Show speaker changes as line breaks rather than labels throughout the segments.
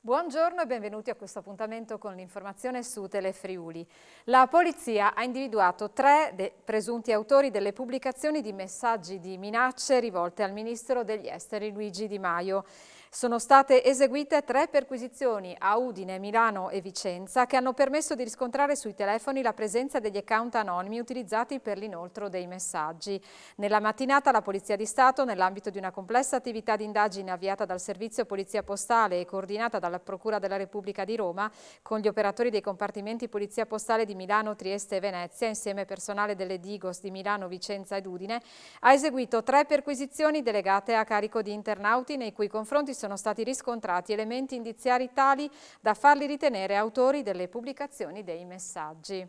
Buongiorno e benvenuti a questo appuntamento con l'informazione su Telefriuli. La polizia ha individuato 3 presunti autori delle pubblicazioni di messaggi di minacce rivolte al ministro degli Esteri Luigi Di Maio. Sono state eseguite 3 perquisizioni a Udine, Milano e Vicenza che hanno permesso di riscontrare sui telefoni la presenza degli account anonimi utilizzati per l'inoltro dei messaggi. Nella mattinata la Polizia di Stato, nell'ambito di una complessa attività di indagine avviata dal Servizio Polizia Postale e coordinata dalla Procura della Repubblica di Roma, con gli operatori dei compartimenti Polizia Postale di Milano, Trieste e Venezia, insieme personale delle Digos di Milano, Vicenza ed Udine, ha eseguito 3 perquisizioni delegate a carico di internauti nei cui confronti sono stati riscontrati elementi indiziari tali da farli ritenere autori delle pubblicazioni dei messaggi.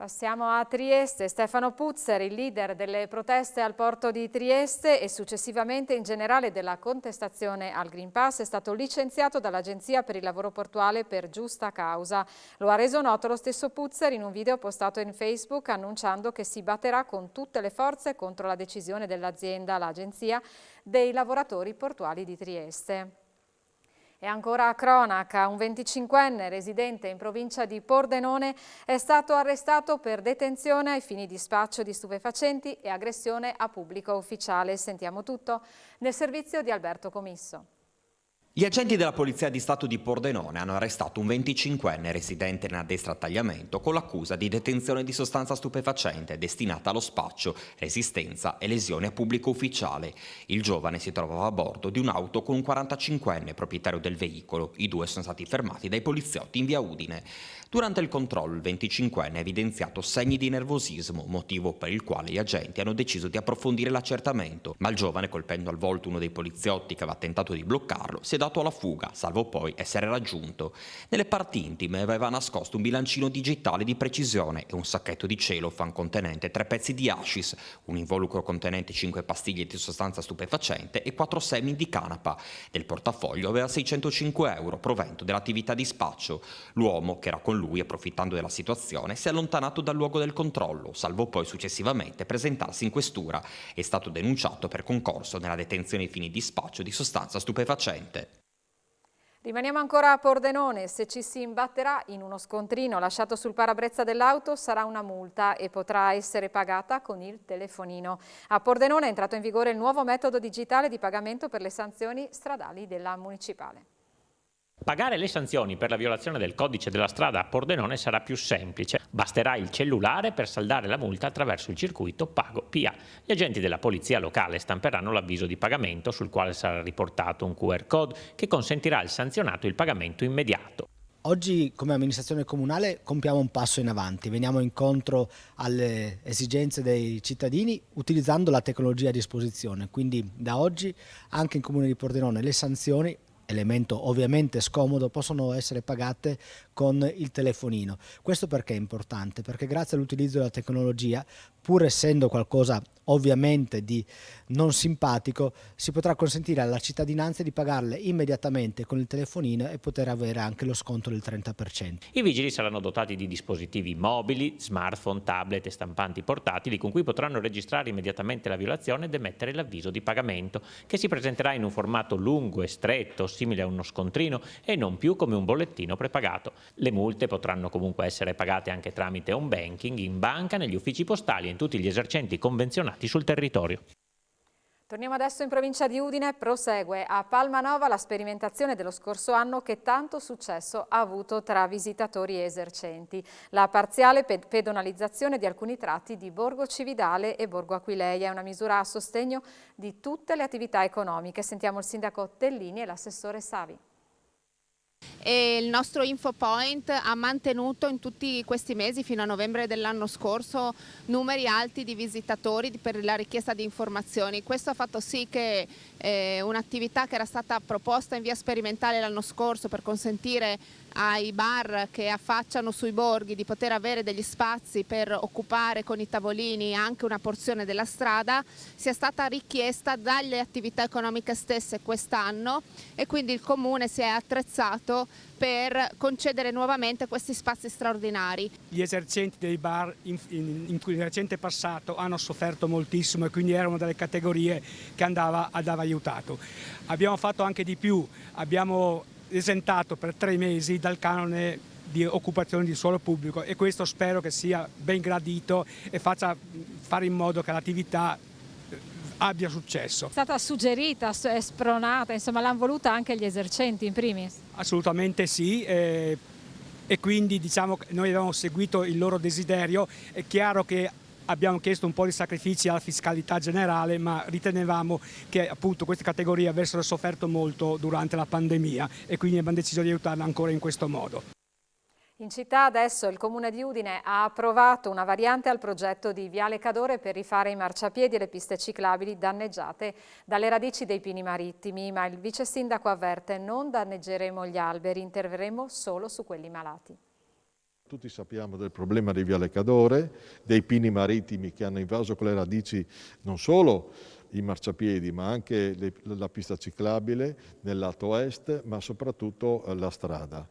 Passiamo a Trieste. Stefano Puzzer, il leader delle proteste al porto di Trieste e successivamente in generale della contestazione al Green Pass, è stato licenziato dall'Agenzia per il lavoro portuale per giusta causa. Lo ha reso noto lo stesso Puzzer in un video postato in Facebook annunciando che si batterà con tutte le forze contro la decisione dell'azienda, l'Agenzia dei lavoratori portuali di Trieste. E ancora a cronaca, un 25enne residente in provincia di Pordenone è stato arrestato per detenzione ai fini di spaccio di stupefacenti e aggressione a pubblico ufficiale. Sentiamo tutto nel servizio di Alberto Comisso.
Gli agenti della Polizia di Stato di Pordenone hanno arrestato un 25enne residente in addestro a tagliamento con l'accusa di detenzione di sostanza stupefacente destinata allo spaccio, resistenza e lesione a pubblico ufficiale. Il giovane si trovava a bordo di un'auto con un 45enne proprietario del veicolo. I 2 sono stati fermati dai poliziotti in via Udine. Durante il controllo il 25enne ha evidenziato segni di nervosismo, motivo per il quale gli agenti hanno deciso di approfondire l'accertamento, ma il giovane, colpendo al volto uno dei poliziotti che aveva tentato di bloccarlo, si è dato alla fuga, salvo poi essere raggiunto. Nelle parti intime aveva nascosto un bilancino digitale di precisione e un sacchetto di cellophane contenente 3 pezzi di hashish, un involucro contenente 5 pastiglie di sostanza stupefacente e 4 semi di canapa. Nel portafoglio aveva 605 euro, provento dell'attività di spaccio. L'uomo, che era con lui, approfittando della situazione, si è allontanato dal luogo del controllo, salvo poi successivamente presentarsi in questura. È stato denunciato per concorso nella detenzione ai fini di spaccio di sostanza stupefacente.
Rimaniamo ancora a Pordenone. Se ci si imbatterà in uno scontrino lasciato sul parabrezza dell'auto sarà una multa e potrà essere pagata con il telefonino. A Pordenone è entrato in vigore il nuovo metodo digitale di pagamento per le sanzioni stradali della municipale.
Pagare le sanzioni per la violazione del codice della strada a Pordenone sarà più semplice. Basterà il cellulare per saldare la multa attraverso il circuito Pago PA. Gli agenti della polizia locale stamperanno l'avviso di pagamento sul quale sarà riportato un QR code che consentirà al sanzionato il pagamento immediato.
Oggi come amministrazione comunale compiamo un passo in avanti, veniamo incontro alle esigenze dei cittadini utilizzando la tecnologia a disposizione, quindi da oggi anche in Comune di Pordenone le sanzioni, elemento ovviamente scomodo, possono essere pagate con il telefonino. Questo perché è importante? Perché grazie all'utilizzo della tecnologia, pur essendo qualcosa ovviamente di non simpatico, si potrà consentire alla cittadinanza di pagarle immediatamente con il telefonino e poter avere anche lo sconto del 30%.
I vigili saranno dotati di dispositivi mobili, smartphone, tablet e stampanti portatili con cui potranno registrare immediatamente la violazione ed emettere l'avviso di pagamento, che si presenterà in un formato lungo e stretto, simile a uno scontrino e non più come un bollettino prepagato. Le multe potranno comunque essere pagate anche tramite home banking, in banca, negli uffici postali e in tutti gli esercenti convenzionati sul territorio.
Torniamo adesso in provincia di Udine. Prosegue a Palmanova la sperimentazione dello scorso anno che tanto successo ha avuto tra visitatori e esercenti. La parziale pedonalizzazione di alcuni tratti di Borgo Cividale e Borgo Aquileia è una misura a sostegno di tutte le attività economiche. Sentiamo il sindaco Tellini e l'assessore Savi.
E il nostro InfoPoint ha mantenuto in tutti questi mesi fino a novembre dell'anno scorso numeri alti di visitatori per la richiesta di informazioni. Questo ha fatto sì che un'attività che era stata proposta in via sperimentale l'anno scorso per consentire ai bar che affacciano sui borghi di poter avere degli spazi per occupare con i tavolini anche una porzione della strada sia stata richiesta dalle attività economiche stesse quest'anno e quindi il Comune si è attrezzato per concedere nuovamente questi spazi straordinari.
Gli esercenti dei bar in cui nel recente passato hanno sofferto moltissimo e quindi erano delle categorie che andava aiutato. Abbiamo fatto anche di più, abbiamo esentato per 3 mesi dal canone di occupazione di suolo pubblico, e questo spero che sia ben gradito e faccia fare in modo che l'attività abbia successo.
È stata suggerita, è spronata, insomma l'hanno voluta anche gli esercenti in primis?
Assolutamente sì, e quindi diciamo che noi abbiamo seguito il loro desiderio. È chiaro che abbiamo chiesto un po' di sacrifici alla fiscalità generale, ma ritenevamo che appunto queste categorie avessero sofferto molto durante la pandemia e quindi abbiamo deciso di aiutarle ancora in questo modo.
In città adesso il Comune di Udine ha approvato una variante al progetto di Viale Cadore per rifare i marciapiedi e le piste ciclabili danneggiate dalle radici dei pini marittimi, ma il vice sindaco avverte: non danneggeremo gli alberi, interverremo solo su quelli malati.
Tutti sappiamo del problema di Viale Cadore, dei pini marittimi che hanno invaso con le radici non solo i marciapiedi, ma anche la pista ciclabile nel lato est, ma soprattutto la strada.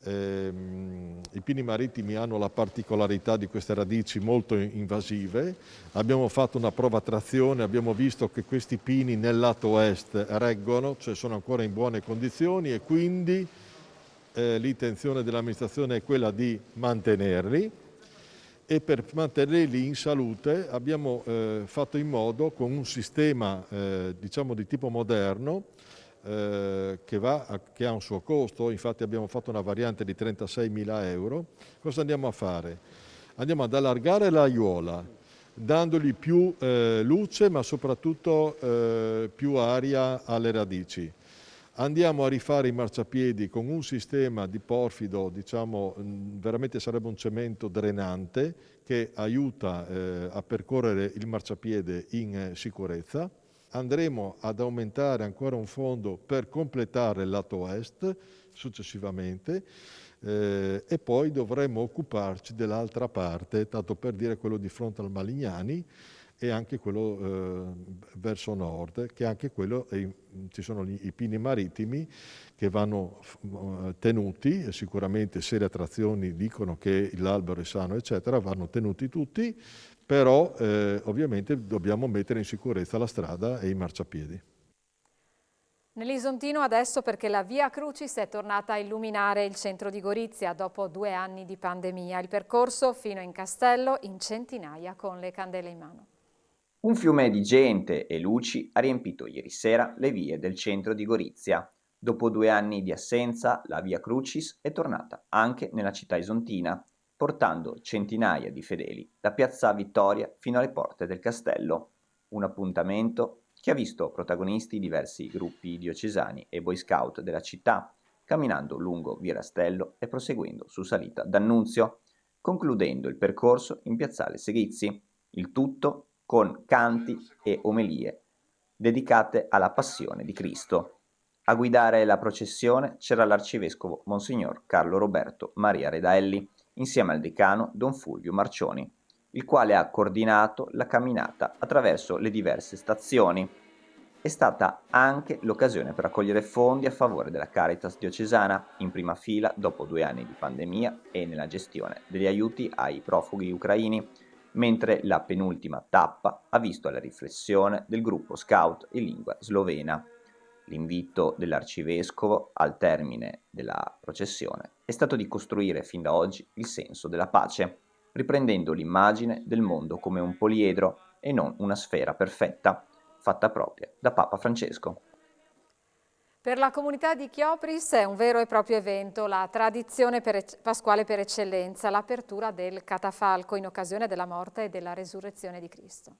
I pini marittimi hanno la particolarità di queste radici molto invasive. Abbiamo fatto una prova a trazione, abbiamo visto che questi pini nel lato est reggono, cioè sono ancora in buone condizioni, e quindi l'intenzione dell'amministrazione è quella di mantenerli, e per mantenerli in salute abbiamo fatto in modo, con un sistema diciamo di tipo moderno, che ha un suo costo. Infatti abbiamo fatto una variante di 36.000 euro. Cosa andiamo a fare? Andiamo ad allargare l'aiuola, dandogli più luce, ma soprattutto più aria alle radici. Andiamo a rifare i marciapiedi con un sistema di porfido, diciamo, veramente sarebbe un cemento drenante che aiuta a percorrere il marciapiede in sicurezza. Andremo ad aumentare ancora un fondo per completare il lato est successivamente, e poi dovremo occuparci dell'altra parte, tanto per dire quello di fronte al Malignani e anche quello verso nord, che anche quello ci sono i pini marittimi che vanno tenuti, e sicuramente se le attrazioni dicono che l'albero è sano eccetera, vanno tenuti tutti, però ovviamente dobbiamo mettere in sicurezza la strada e i marciapiedi.
Nell'Isontino adesso, perché la Via Crucis è tornata a illuminare il centro di Gorizia dopo 2 anni di pandemia. Il percorso fino in castello in centinaia con le candele in mano.
Un fiume di gente e luci ha riempito ieri sera le vie del centro di Gorizia. Dopo 2 anni di assenza, la Via Crucis è tornata anche nella città isontina, portando centinaia di fedeli da Piazza Vittoria fino alle porte del castello. Un appuntamento che ha visto protagonisti diversi gruppi diocesani e boy scout della città, camminando lungo Via Rastello e proseguendo su salita d'Annunzio, concludendo il percorso in piazzale Segrizzi, il tutto con canti e omelie dedicate alla passione di Cristo. A guidare la processione c'era l'arcivescovo Monsignor Carlo Roberto Maria Redaelli, insieme al decano Don Fulvio Marcioni, il quale ha coordinato la camminata attraverso le diverse stazioni. È stata anche l'occasione per raccogliere fondi a favore della Caritas diocesana, in prima fila dopo 2 anni di pandemia e nella gestione degli aiuti ai profughi ucraini, mentre la penultima tappa ha visto la riflessione del gruppo scout in lingua slovena. L'invito dell'arcivescovo al termine della processione è stato di costruire fin da oggi il senso della pace, riprendendo l'immagine del mondo come un poliedro e non una sfera perfetta, fatta propria da Papa Francesco.
Per la comunità di Chiopris è un vero e proprio evento, la tradizione pasquale per eccellenza, l'apertura del catafalco in occasione della morte e della resurrezione di Cristo.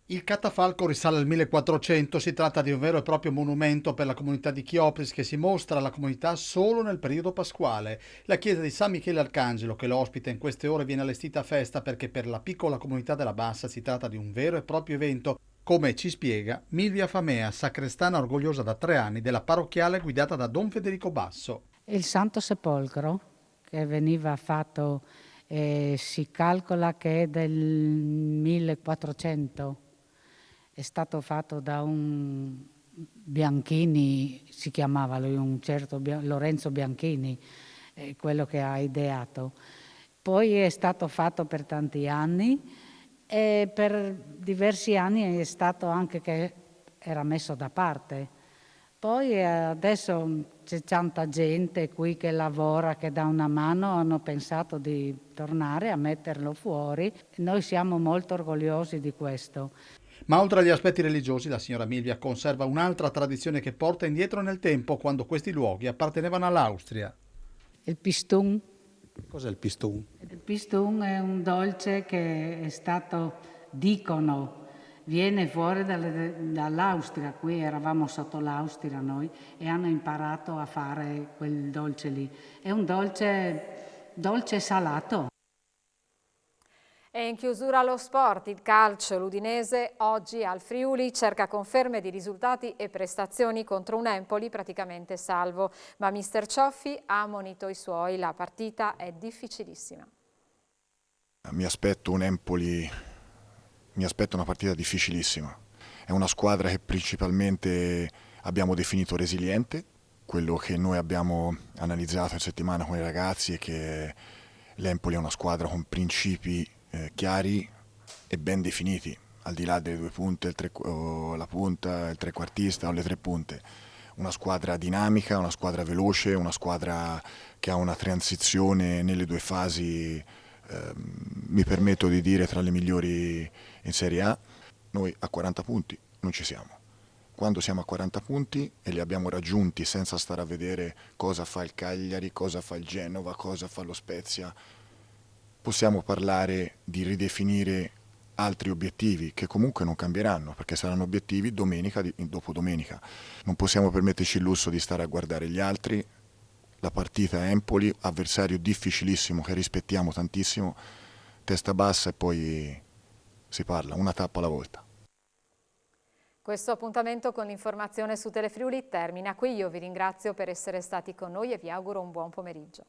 Il catafalco risale al 1400, si tratta di un vero e proprio monumento per la comunità di Chiopris che si mostra alla comunità solo nel periodo pasquale. La chiesa di San Michele Arcangelo, che lo ospita in queste ore, viene allestita a festa perché per la piccola comunità della Bassa si tratta di un vero e proprio evento, come ci spiega Milvia Famea, sacrestana orgogliosa da 3 anni della parrocchiale guidata da Don Federico Basso.
Il Santo Sepolcro, che veniva fatto, si calcola che è del 1400, è stato fatto da un Bianchini, si chiamava lui, un certo Lorenzo Bianchini, quello che ha ideato. Poi è stato fatto per tanti anni e per diversi anni è stato anche che era messo da parte. Poi adesso c'è tanta gente qui che lavora, che dà una mano, hanno pensato di tornare a metterlo fuori. Noi siamo molto orgogliosi di questo.
Ma oltre agli aspetti religiosi, la signora Milvia conserva un'altra tradizione che porta indietro nel tempo, quando questi luoghi appartenevano all'Austria.
Il pistun.
Cos'è il pistun?
Il pistun è un dolce che è stato, dicono, viene fuori dall'Austria. Qui eravamo sotto l'Austria noi e hanno imparato a fare quel dolce lì. È un dolce salato.
E in chiusura allo sport, il calcio, l'Udinese oggi al Friuli cerca conferme di risultati e prestazioni contro un Empoli praticamente salvo, ma mister Cioffi ha ammonito i suoi, la partita è difficilissima.
Mi aspetto un Empoli, mi aspetto una partita difficilissima, è una squadra che principalmente abbiamo definito resiliente, quello che noi abbiamo analizzato in settimana con i ragazzi è che l'Empoli è una squadra con principi chiari e ben definiti, al di là delle due punte, la punta, il trequartista o le tre punte. Una squadra dinamica, una squadra veloce, una squadra che ha una transizione nelle due fasi, mi permetto di dire, tra le migliori in Serie A. Noi a 40 punti non ci siamo. Quando siamo a 40 punti e li abbiamo raggiunti senza stare a vedere cosa fa il Cagliari, cosa fa il Genova, cosa fa lo Spezia, possiamo parlare di ridefinire altri obiettivi che comunque non cambieranno perché saranno obiettivi domenica dopo domenica. Non possiamo permetterci il lusso di stare a guardare gli altri. La partita è Empoli, avversario difficilissimo che rispettiamo tantissimo, testa bassa e poi si parla, una tappa alla volta.
Questo appuntamento con l'informazione su Telefriuli termina qui. Io vi ringrazio per essere stati con noi e vi auguro un buon pomeriggio.